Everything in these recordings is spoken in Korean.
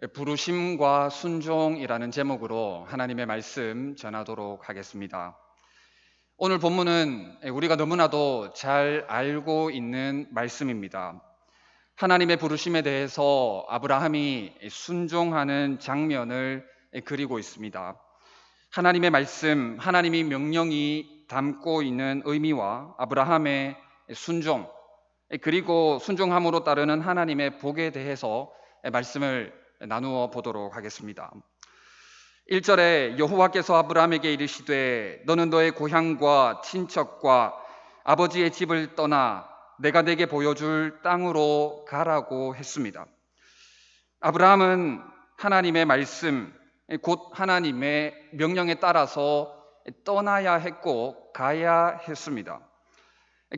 부르심과 순종이라는 제목으로 하나님의 말씀 전하도록 하겠습니다. 오늘 본문은 우리가 너무나도 잘 알고 있는 말씀입니다. 하나님의 부르심에 대해서 아브라함이 순종하는 장면을 그리고 있습니다. 하나님의 말씀, 하나님의 명령이 담고 있는 의미와 아브라함의 순종, 그리고 순종함으로 따르는 하나님의 복에 대해서 말씀을 나누어 보도록 하겠습니다. 1절에 여호와께서 아브라함에게 이르시되 너는 너의 고향과 친척과 아버지의 집을 떠나 내가 네게 보여줄 땅으로 가라고 했습니다. 아브라함은 하나님의 말씀, 곧 하나님의 명령에 따라서 떠나야 했고 가야 했습니다.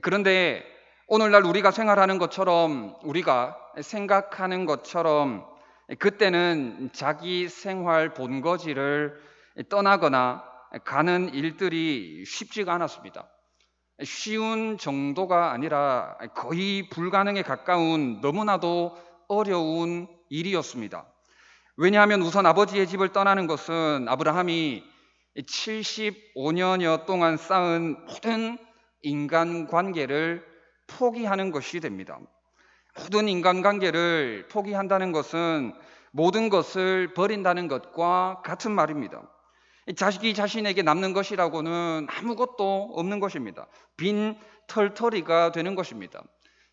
그런데 오늘날 우리가 생활하는 것처럼, 우리가 생각하는 것처럼 그때는 자기 생활 본거지를 떠나거나 가는 일들이 쉽지가 않았습니다. 쉬운 정도가 아니라 거의 불가능에 가까운 너무나도 어려운 일이었습니다. 왜냐하면 우선 아버지의 집을 떠나는 것은 아브라함이 75년여 동안 쌓은 모든 인간관계를 포기하는 것이 됩니다. 모든 인간관계를 포기한다는 것은 모든 것을 버린다는 것과 같은 말입니다. 자식이 자신에게 남는 것이라고는 아무것도 없는 것입니다. 빈 털터리가 되는 것입니다.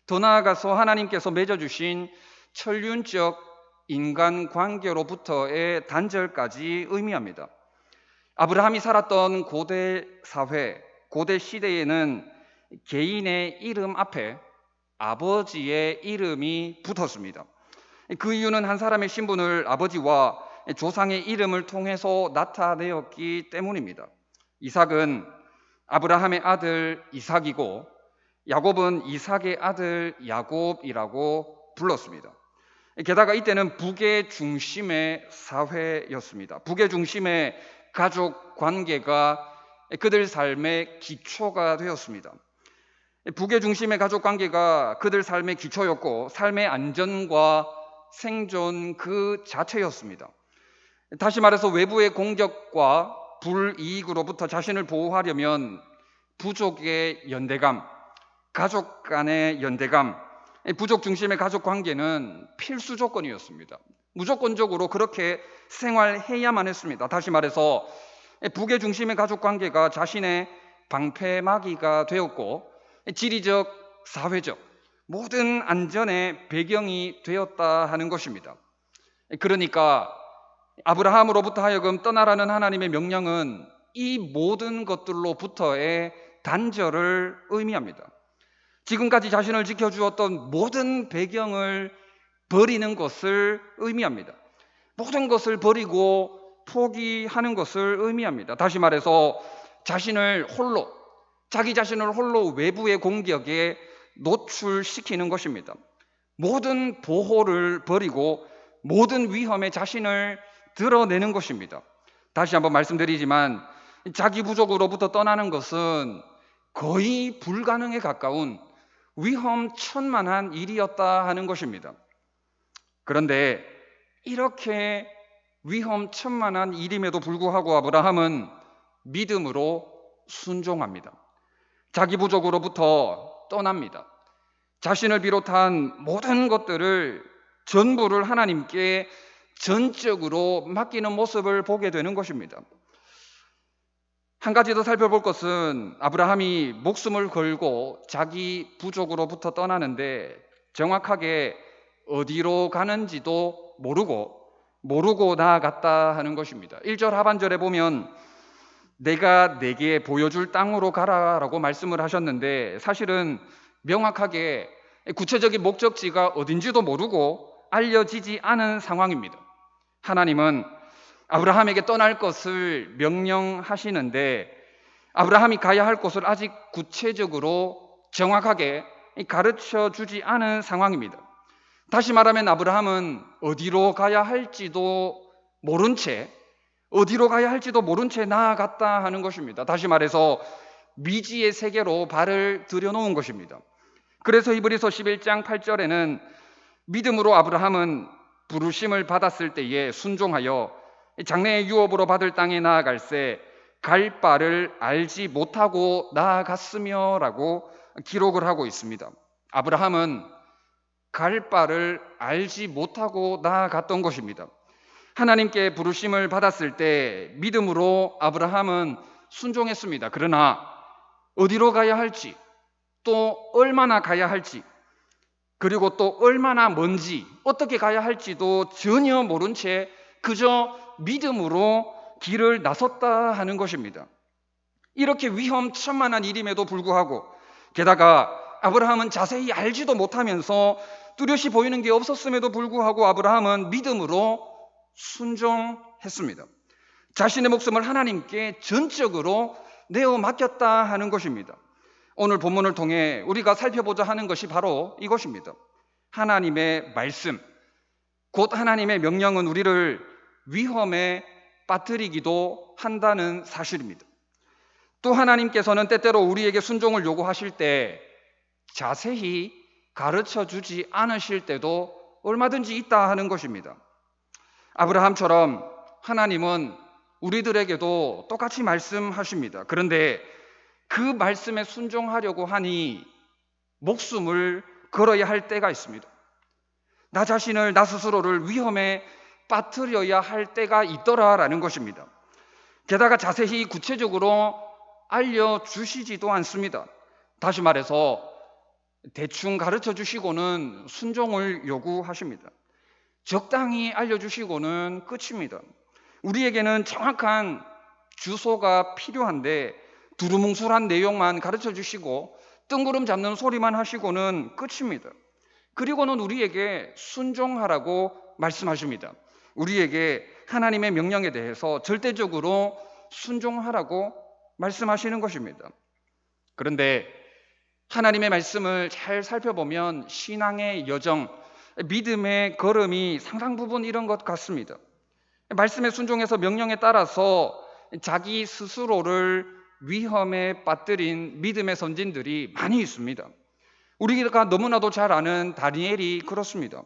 더 나아가서 하나님께서 맺어주신 천륜적 인간관계로부터의 단절까지 의미합니다. 아브라함이 살았던 고대 사회, 고대 시대에는 개인의 이름 앞에 아버지의 이름이 붙었습니다. 그 이유는 한 사람의 신분을 아버지와 조상의 이름을 통해서 나타내었기 때문입니다. 이삭은 아브라함의 아들 이삭이고 야곱은 이삭의 아들 야곱이라고 불렀습니다. 게다가 이때는 북의 중심의 사회였습니다. 북의 중심의 가족 관계가 그들 삶의 기초가 되었습니다. 북의 중심의 가족 관계가 그들 삶의 기초였고 삶의 안전과 생존 그 자체였습니다. 다시 말해서 외부의 공격과 불이익으로부터 자신을 보호하려면 부족의 연대감, 가족 간의 연대감, 부족 중심의 가족 관계는 필수 조건이었습니다. 무조건적으로 그렇게 생활해야만 했습니다. 다시 말해서 북의 중심의 가족 관계가 자신의 방패막이가 되었고 지리적, 사회적 모든 안전의 배경이 되었다 하는 것입니다. 그러니까 아브라함으로부터 하여금 떠나라는 하나님의 명령은 이 모든 것들로부터의 단절을 의미합니다. 지금까지 자신을 지켜주었던 모든 배경을 버리는 것을 의미합니다. 모든 것을 버리고 포기하는 것을 의미합니다. 다시 말해서 자기 자신을 홀로 외부의 공격에 노출시키는 것입니다. 모든 보호를 버리고 모든 위험에 자신을 드러내는 것입니다. 다시 한번 말씀드리지만 자기 부족으로부터 떠나는 것은 거의 불가능에 가까운 위험천만한 일이었다 하는 것입니다. 그런데 이렇게 위험천만한 일임에도 불구하고 아브라함은 믿음으로 순종합니다. 자기 부족으로부터 떠납니다. 자신을 비롯한 모든 것들을 전부를 하나님께 전적으로 맡기는 모습을 보게 되는 것입니다. 한 가지 더 살펴볼 것은 아브라함이 목숨을 걸고 자기 부족으로부터 떠나는데 정확하게 어디로 가는지도 모르고 나아갔다 하는 것입니다. 1절 하반절에 보면 내가 네게 보여줄 땅으로 가라라고 말씀을 하셨는데 사실은 명확하게 구체적인 목적지가 어딘지도 모르고 알려지지 않은 상황입니다. 하나님은 아브라함에게 떠날 것을 명령하시는데 아브라함이 가야 할 곳을 아직 구체적으로 정확하게 가르쳐 주지 않은 상황입니다. 다시 말하면 아브라함은 어디로 가야 할지도 모른 채 나아갔다 하는 것입니다. 다시 말해서 미지의 세계로 발을 들여놓은 것입니다. 그래서 히브리서 11장 8절에는 믿음으로 아브라함은 부르심을 받았을 때에 순종하여 장래의 유업으로 받을 땅에 나아갈새 갈 바를 알지 못하고 나아갔으며 라고 기록을 하고 있습니다. 아브라함은 갈 바를 알지 못하고 나아갔던 것입니다. 하나님께 부르심을 받았을 때 믿음으로 아브라함은 순종했습니다. 그러나 어디로 가야 할지, 또 얼마나 가야 할지, 그리고 또 얼마나 먼지, 어떻게 가야 할지도 전혀 모른 채 그저 믿음으로 길을 나섰다 하는 것입니다. 이렇게 위험천만한 일임에도 불구하고, 게다가 아브라함은 자세히 알지도 못하면서 뚜렷이 보이는 게 없었음에도 불구하고 아브라함은 믿음으로 순종했습니다. 자신의 목숨을 하나님께 전적으로 내어 맡겼다 하는 것입니다. 오늘 본문을 통해 우리가 살펴보자 하는 것이 바로 이것입니다. 하나님의 말씀, 곧 하나님의 명령은 우리를 위험에 빠뜨리기도 한다는 사실입니다. 또 하나님께서는 때때로 우리에게 순종을 요구하실 때 자세히 가르쳐 주지 않으실 때도 얼마든지 있다 하는 것입니다. 아브라함처럼 하나님은 우리들에게도 똑같이 말씀하십니다. 그런데 그 말씀에 순종하려고 하니 목숨을 걸어야 할 때가 있습니다. 나 자신을, 나 스스로를 위험에 빠뜨려야 할 때가 있더라라는 것입니다. 게다가 자세히 구체적으로 알려주시지도 않습니다. 다시 말해서 대충 가르쳐 주시고는 순종을 요구하십니다. 적당히 알려주시고는 끝입니다. 우리에게는 정확한 주소가 필요한데 두루뭉술한 내용만 가르쳐 주시고 뜬구름 잡는 소리만 하시고는 끝입니다. 그리고는 우리에게 순종하라고 말씀하십니다. 우리에게 하나님의 명령에 대해서 절대적으로 순종하라고 말씀하시는 것입니다. 그런데 하나님의 말씀을 잘 살펴보면 신앙의 여정, 믿음의 걸음이 상당 부분 이런 것 같습니다. 말씀에 순종해서 명령에 따라서 자기 스스로를 위험에 빠뜨린 믿음의 선진들이 많이 있습니다. 우리가 너무나도 잘 아는 다니엘이 그렇습니다.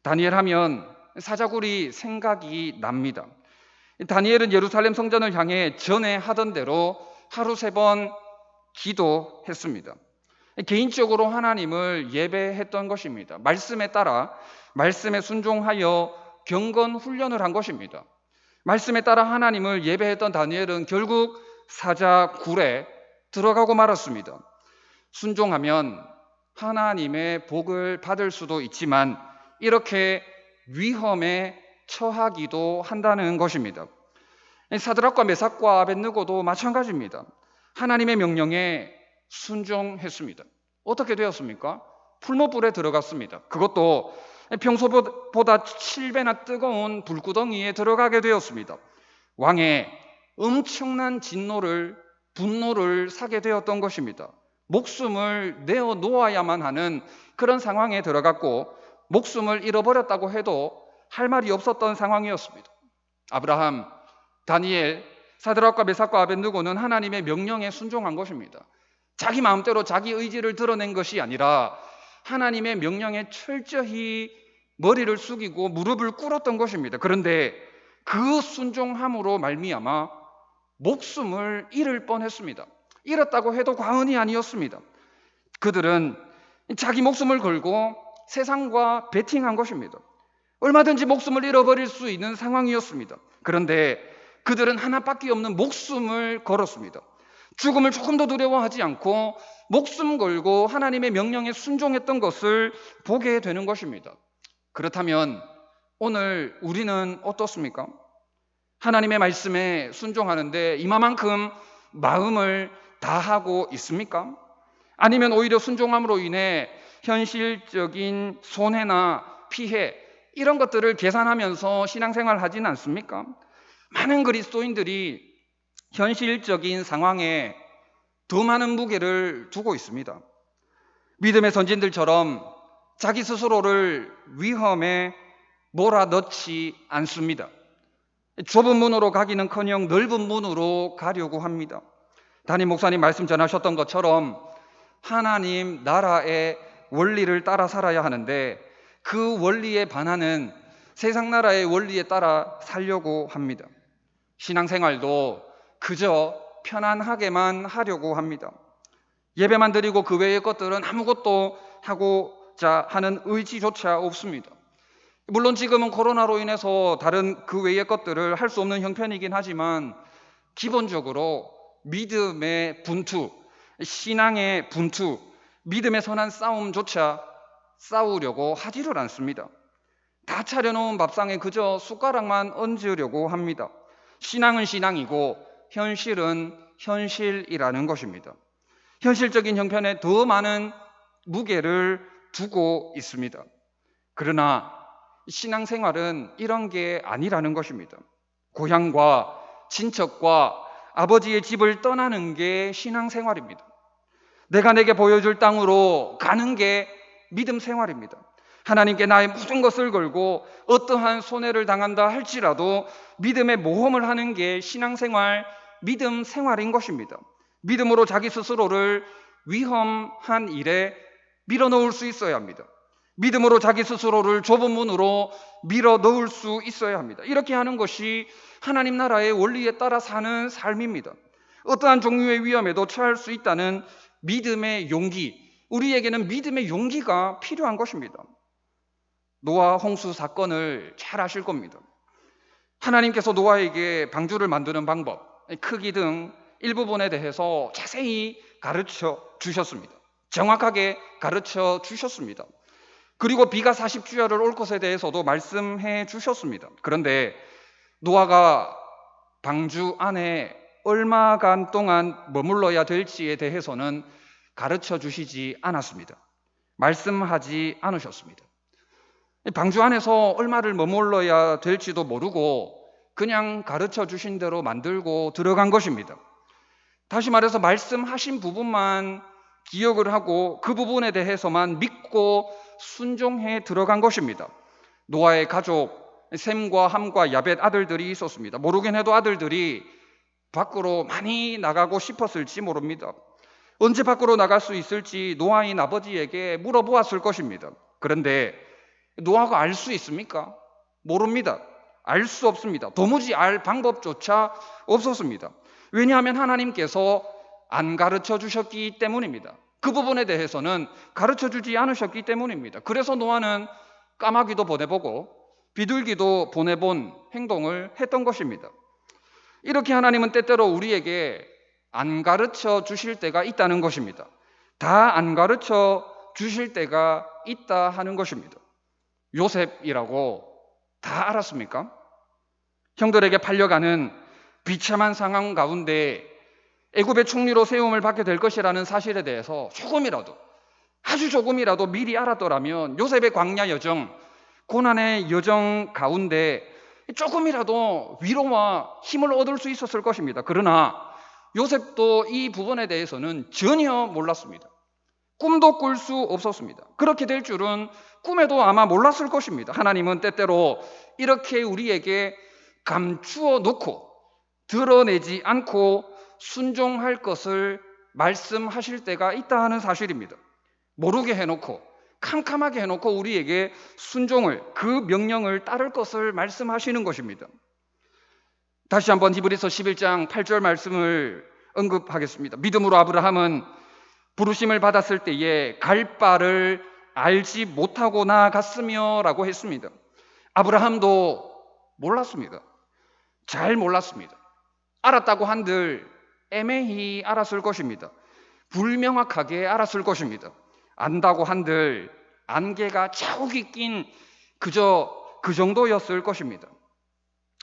다니엘 하면 사자굴이 생각이 납니다. 다니엘은 예루살렘 성전을 향해 전에 하던 대로 하루 3번 기도했습니다. 개인적으로 하나님을 예배했던 것입니다. 말씀에 따라, 말씀에 순종하여 경건 훈련을 한 것입니다. 말씀에 따라 하나님을 예배했던 다니엘은 결국 사자굴에 들어가고 말았습니다. 순종하면 하나님의 복을 받을 수도 있지만 이렇게 위험에 처하기도 한다는 것입니다. 사드락과 메삭과 아벳느고도 마찬가지입니다. 하나님의 명령에 순종했습니다. 어떻게 되었습니까? 풀무불에 들어갔습니다. 그것도 평소보다 7배나 뜨거운 불구덩이에 들어가게 되었습니다. 왕의 엄청난 분노를 사게 되었던 것입니다. 목숨을 내어 놓아야만 하는 그런 상황에 들어갔고 목숨을 잃어버렸다고 해도 할 말이 없었던 상황이었습니다. 아브라함, 다니엘, 사드락과 메삭과 아벳느고는 하나님의 명령에 순종한 것입니다. 자기 마음대로 자기 의지를 드러낸 것이 아니라 하나님의 명령에 철저히 머리를 숙이고 무릎을 꿇었던 것입니다. 그런데 그 순종함으로 말미암아 목숨을 잃을 뻔했습니다. 잃었다고 해도 과언이 아니었습니다. 그들은 자기 목숨을 걸고 세상과 베팅한 것입니다. 얼마든지 목숨을 잃어버릴 수 있는 상황이었습니다. 그런데 그들은 하나밖에 없는 목숨을 걸었습니다. 죽음을 조금도 두려워하지 않고 목숨 걸고 하나님의 명령에 순종했던 것을 보게 되는 것입니다. 그렇다면 오늘 우리는 어떻습니까? 하나님의 말씀에 순종하는데 이만큼 마음을 다하고 있습니까? 아니면 오히려 순종함으로 인해 현실적인 손해나 피해 이런 것들을 계산하면서 신앙생활 하지는 않습니까? 많은 그리스도인들이 현실적인 상황에 더 많은 무게를 두고 있습니다. 믿음의 선진들처럼 자기 스스로를 위험에 몰아넣지 않습니다. 좁은 문으로 가기는커녕 넓은 문으로 가려고 합니다. 담임 목사님 말씀 전하셨던 것처럼 하나님 나라의 원리를 따라 살아야 하는데 그 원리에 반하는 세상 나라의 원리에 따라 살려고 합니다. 신앙생활도 그저 편안하게만 하려고 합니다. 예배만 드리고 그 외의 것들은 아무것도 하고자 하는 의지조차 없습니다. 물론 지금은 코로나로 인해서 다른 그 외의 것들을 할 수 없는 형편이긴 하지만 기본적으로 믿음의 분투, 신앙의 분투, 믿음의 선한 싸움조차 싸우려고 하지를 않습니다. 다 차려놓은 밥상에 그저 숟가락만 얹으려고 합니다. 신앙은 신앙이고 현실은 현실이라는 것입니다. 현실적인 형편에 더 많은 무게를 두고 있습니다. 그러나 신앙생활은 이런 게 아니라는 것입니다. 고향과 친척과 아버지의 집을 떠나는 게 신앙생활입니다. 내가 내게 보여줄 땅으로 가는 게 믿음 생활입니다. 하나님께 나의 모든 것을 걸고 어떠한 손해를 당한다 할지라도 믿음의 모험을 하는 게 신앙생활, 믿음 생활인 것입니다. 믿음으로 자기 스스로를 위험한 일에 밀어넣을 수 있어야 합니다. 믿음으로 자기 스스로를 좁은 문으로 밀어넣을 수 있어야 합니다. 이렇게 하는 것이 하나님 나라의 원리에 따라 사는 삶입니다. 어떠한 종류의 위험에도 처할 수 있다는 믿음의 용기, 우리에게는 믿음의 용기가 필요한 것입니다. 노아 홍수 사건을 잘 아실 겁니다. 하나님께서 노아에게 방주를 만드는 방법, 크기 등 일부분에 대해서 자세히 가르쳐 주셨습니다. 정확하게 가르쳐 주셨습니다. 그리고 비가 40주야를 올 것에 대해서도 말씀해 주셨습니다. 그런데 노아가 방주 안에 얼마간 동안 머물러야 될지에 대해서는 가르쳐 주시지 않았습니다. 말씀하지 않으셨습니다. 방주 안에서 얼마를 머물러야 될지도 모르고 그냥 가르쳐 주신 대로 만들고 들어간 것입니다. 다시 말해서 말씀하신 부분만 기억을 하고 그 부분에 대해서만 믿고 순종해 들어간 것입니다. 노아의 가족 셈과 함과 야벳 아들들이 있었습니다. 모르긴 해도 아들들이 밖으로 많이 나가고 싶었을지 모릅니다. 언제 밖으로 나갈 수 있을지 노아인 아버지에게 물어보았을 것입니다. 그런데 노아가 알 수 있습니까? 모릅니다. 알 수 없습니다. 도무지 알 방법조차 없었습니다. 왜냐하면 하나님께서 안 가르쳐 주셨기 때문입니다. 그 부분에 대해서는 가르쳐 주지 않으셨기 때문입니다. 그래서 노아는 까마귀도 보내보고 비둘기도 보내본 행동을 했던 것입니다. 이렇게 하나님은 때때로 우리에게 안 가르쳐 주실 때가 있다는 것입니다. 다 안 가르쳐 주실 때가 있다 하는 것입니다. 요셉이라고 다 알았습니까? 형들에게 팔려가는 비참한 상황 가운데 애굽의 총리로 세움을 받게 될 것이라는 사실에 대해서 조금이라도, 아주 조금이라도 미리 알았더라면 요셉의 광야 여정, 고난의 여정 가운데 조금이라도 위로와 힘을 얻을 수 있었을 것입니다. 그러나 요셉도 이 부분에 대해서는 전혀 몰랐습니다. 꿈도 꿀 수 없었습니다. 그렇게 될 줄은 꿈에도 아마 몰랐을 것입니다. 하나님은 때때로 이렇게 우리에게 감추어 놓고 드러내지 않고 순종할 것을 말씀하실 때가 있다 하는 사실입니다. 모르게 해놓고 캄캄하게 해놓고 우리에게 순종을, 그 명령을 따를 것을 말씀하시는 것입니다. 다시 한번 히브리서 11장 8절 말씀을 언급하겠습니다. 믿음으로 아브라함은 부르심을 받았을 때에 갈 바를 알지 못하고 나아갔으며 라고 했습니다. 아브라함도 몰랐습니다. 잘 몰랐습니다. 알았다고 한들 애매히 알았을 것입니다. 불명확하게 알았을 것입니다. 안다고 한들 안개가 자욱이 낀 그저 그 정도였을 것입니다.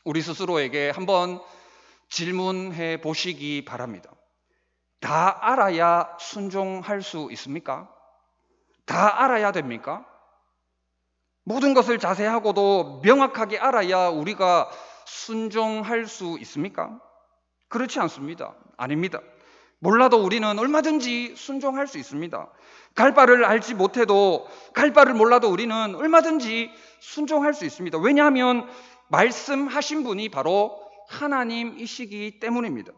우리 스스로에게 한번 질문해 보시기 바랍니다. 다 알아야 순종할 수 있습니까? 다 알아야 됩니까? 모든 것을 자세하고도 명확하게 알아야 우리가 순종할 수 있습니까? 그렇지 않습니다. 아닙니다. 몰라도 우리는 얼마든지 순종할 수 있습니다. 갈 바를 알지 못해도, 갈 바를 몰라도 우리는 얼마든지 순종할 수 있습니다. 왜냐하면 말씀하신 분이 바로 하나님이시기 때문입니다.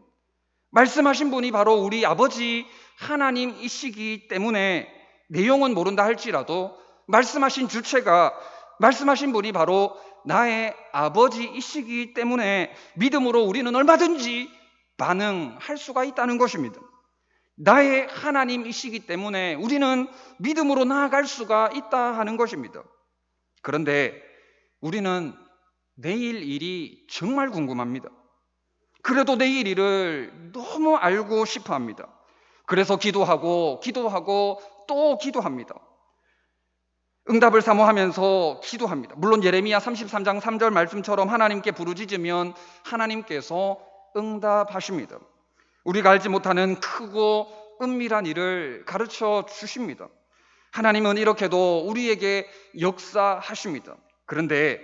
말씀하신 분이 바로 우리 아버지 하나님이시기 때문에 내용은 모른다 할지라도 말씀하신 주체가 말씀하신 분이 바로 나의 아버지이시기 때문에 믿음으로 우리는 얼마든지 반응할 수가 있다는 것입니다. 나의 하나님이시기 때문에 우리는 믿음으로 나아갈 수가 있다 하는 것입니다. 그런데 우리는 내일 일이 정말 궁금합니다. 그래도 내일 일을 너무 알고 싶어 합니다. 그래서 기도하고 또 기도합니다. 응답을 사모하면서 기도합니다. 물론 예레미야 33장 3절 말씀처럼 하나님께 부르짖으면 하나님께서 응답하십니다. 우리가 알지 못하는 크고 은밀한 일을 가르쳐 주십니다. 하나님은 이렇게도 우리에게 역사하십니다. 그런데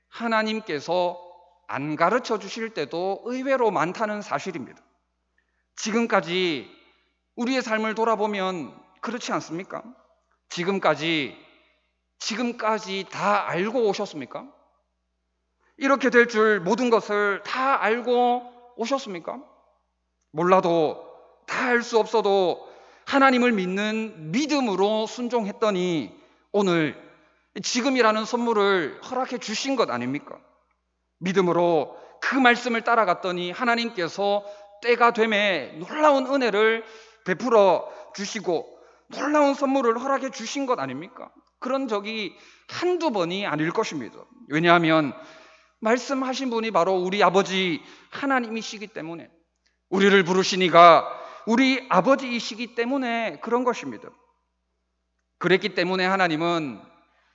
하나님께서 안 가르쳐 주실 때도 의외로 많다는 사실입니다. 지금까지 우리의 삶을 돌아보면 그렇지 않습니까? 지금까지 다 알고 오셨습니까? 이렇게 될 줄 모든 것을 다 알고 오셨습니까? 몰라도 다 알 수 없어도 하나님을 믿는 믿음으로 순종했더니 오늘 지금이라는 선물을 허락해 주신 것 아닙니까? 믿음으로 그 말씀을 따라갔더니 하나님께서 때가 되매 놀라운 은혜를 베풀어 주시고 놀라운 선물을 허락해 주신 것 아닙니까? 그런 적이 한두 번이 아닐 것입니다. 왜냐하면 말씀하신 분이 바로 우리 아버지 하나님이시기 때문에, 우리를 부르시니가 우리 아버지이시기 때문에 그런 것입니다. 그랬기 때문에 하나님은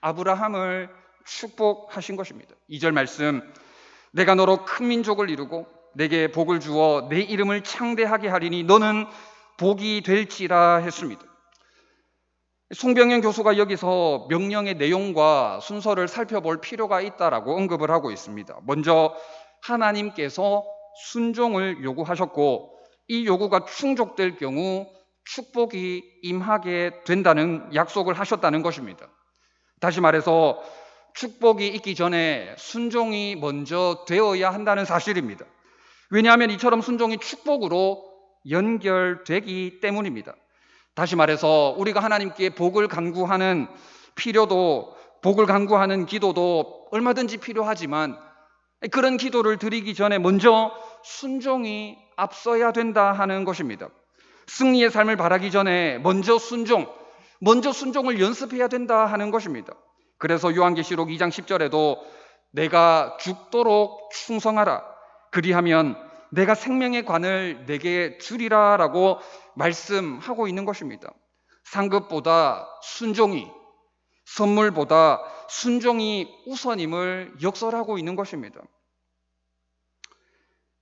아브라함을 축복하신 것입니다. 2절 말씀, 내가 너로 큰 민족을 이루고 내게 복을 주어 내 이름을 창대하게 하리니 너는 복이 될지라 했습니다. 송병현 교수가 여기서 명령의 내용과 순서를 살펴볼 필요가 있다라고 언급을 하고 있습니다. 먼저 하나님께서 순종을 요구하셨고 이 요구가 충족될 경우 축복이 임하게 된다는 약속을 하셨다는 것입니다. 다시 말해서 축복이 있기 전에 순종이 먼저 되어야 한다는 사실입니다. 왜냐하면 이처럼 순종이 축복으로 연결되기 때문입니다. 다시 말해서 우리가 하나님께 복을 간구하는 필요도, 복을 간구하는 기도도 얼마든지 필요하지만 그런 기도를 드리기 전에 먼저 순종이 앞서야 된다 하는 것입니다. 승리의 삶을 바라기 전에 먼저 순종을 연습해야 된다 하는 것입니다. 그래서 요한계시록 2장 10절에도 내가 죽도록 충성하라, 그리하면 내가 생명의 관을 내게 주리라 라고 말씀하고 있는 것입니다. 상급보다 순종이, 선물보다 순종이 우선임을 역설하고 있는 것입니다.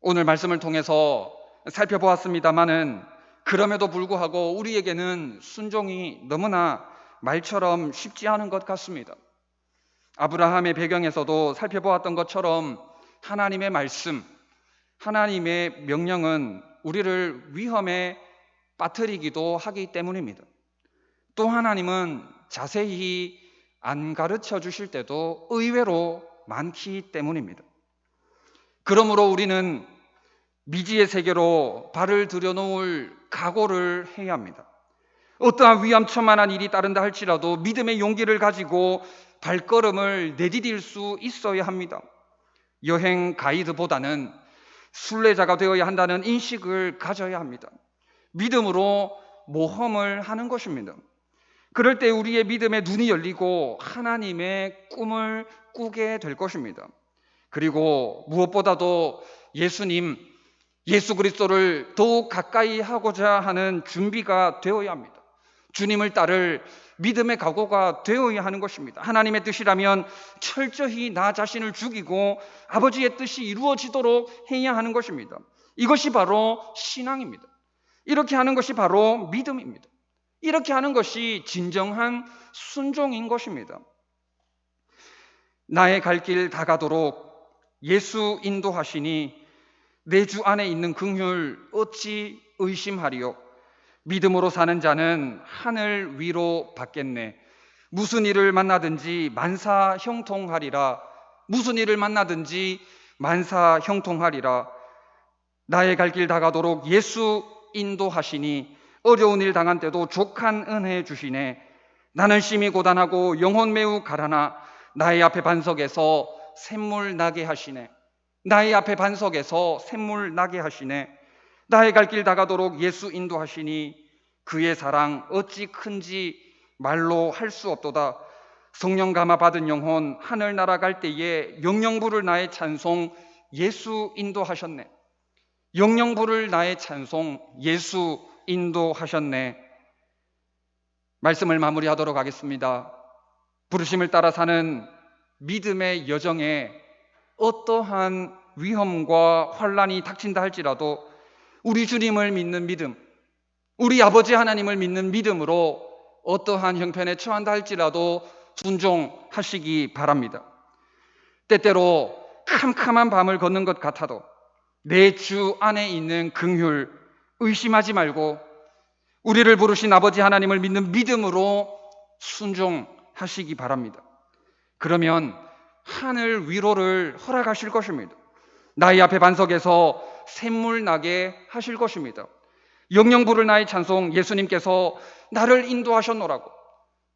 오늘 말씀을 통해서 살펴보았습니다마는 그럼에도 불구하고 우리에게는 순종이 너무나 말처럼 쉽지 않은 것 같습니다. 아브라함의 배경에서도 살펴보았던 것처럼 하나님의 말씀, 하나님의 명령은 우리를 위험에 빠뜨리기도 하기 때문입니다. 또 하나님은 자세히 안 가르쳐 주실 때도 의외로 많기 때문입니다. 그러므로 우리는 미지의 세계로 발을 들여놓을 각오를 해야 합니다. 어떠한 위험천만한 일이 따른다 할지라도 믿음의 용기를 가지고 발걸음을 내디딜 수 있어야 합니다. 여행 가이드보다는 순례자가 되어야 한다는 인식을 가져야 합니다. 믿음으로 모험을 하는 것입니다. 그럴 때 우리의 믿음의 눈이 열리고 하나님의 꿈을 꾸게 될 것입니다. 그리고 무엇보다도 예수 그리스도를 더욱 가까이 하고자 하는 준비가 되어야 합니다. 주님을 따를 믿음의 각오가 되어야 하는 것입니다. 하나님의 뜻이라면 철저히 나 자신을 죽이고 아버지의 뜻이 이루어지도록 해야 하는 것입니다. 이것이 바로 신앙입니다. 이렇게 하는 것이 바로 믿음입니다. 이렇게 하는 것이 진정한 순종인 것입니다. 나의 갈 길 다 가도록 예수 인도하시니 내 주 안에 있는 긍휼 어찌 의심하리요. 믿음으로 사는 자는 하늘 위로 받겠네. 무슨 일을 만나든지 만사 형통하리라. 무슨 일을 만나든지 만사 형통하리라. 나의 갈 길 다 가도록 예수 인도하시니 어려운 일 당한 때도 족한 은혜 주시네. 나는 심히 고단하고 영혼 매우 가라나 나의 앞에 반석에서 샘물 나게 하시네. 나의 앞에 반석에서 샘물 나게 하시네. 나의 갈 길 다가도록 예수 인도하시니 그의 사랑 어찌 큰지 말로 할 수 없도다. 성령 감화 받은 영혼 하늘 날아갈 때에 영영 부를 나의 찬송 예수 인도하셨네. 영영 부를 나의 찬송 예수 인도하셨네. 말씀을 마무리하도록 하겠습니다. 부르심을 따라 사는 믿음의 여정에 어떠한 위험과 환란이 닥친다 할지라도 우리 주님을 믿는 믿음, 우리 아버지 하나님을 믿는 믿음으로 어떠한 형편에 처한다 할지라도 순종하시기 바랍니다. 때때로 캄캄한 밤을 걷는 것 같아도 내 주 안에 있는 긍휼 의심하지 말고 우리를 부르신 아버지 하나님을 믿는 믿음으로 순종하시기 바랍니다. 그러면 하늘 위로를 허락하실 것입니다. 나의 앞에 반석에서 샘물 나게 하실 것입니다. 영영 부를 나의 찬송 예수님께서 나를 인도하셨노라고,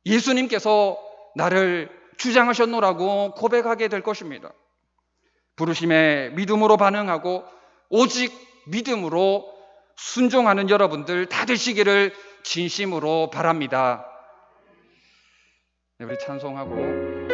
예수님께서 나를 주장하셨노라고 고백하게 될 것입니다. 부르심에 믿음으로 반응하고 오직 믿음으로 순종하는 여러분들 다 되시기를 진심으로 바랍니다. 네, 우리 찬송하고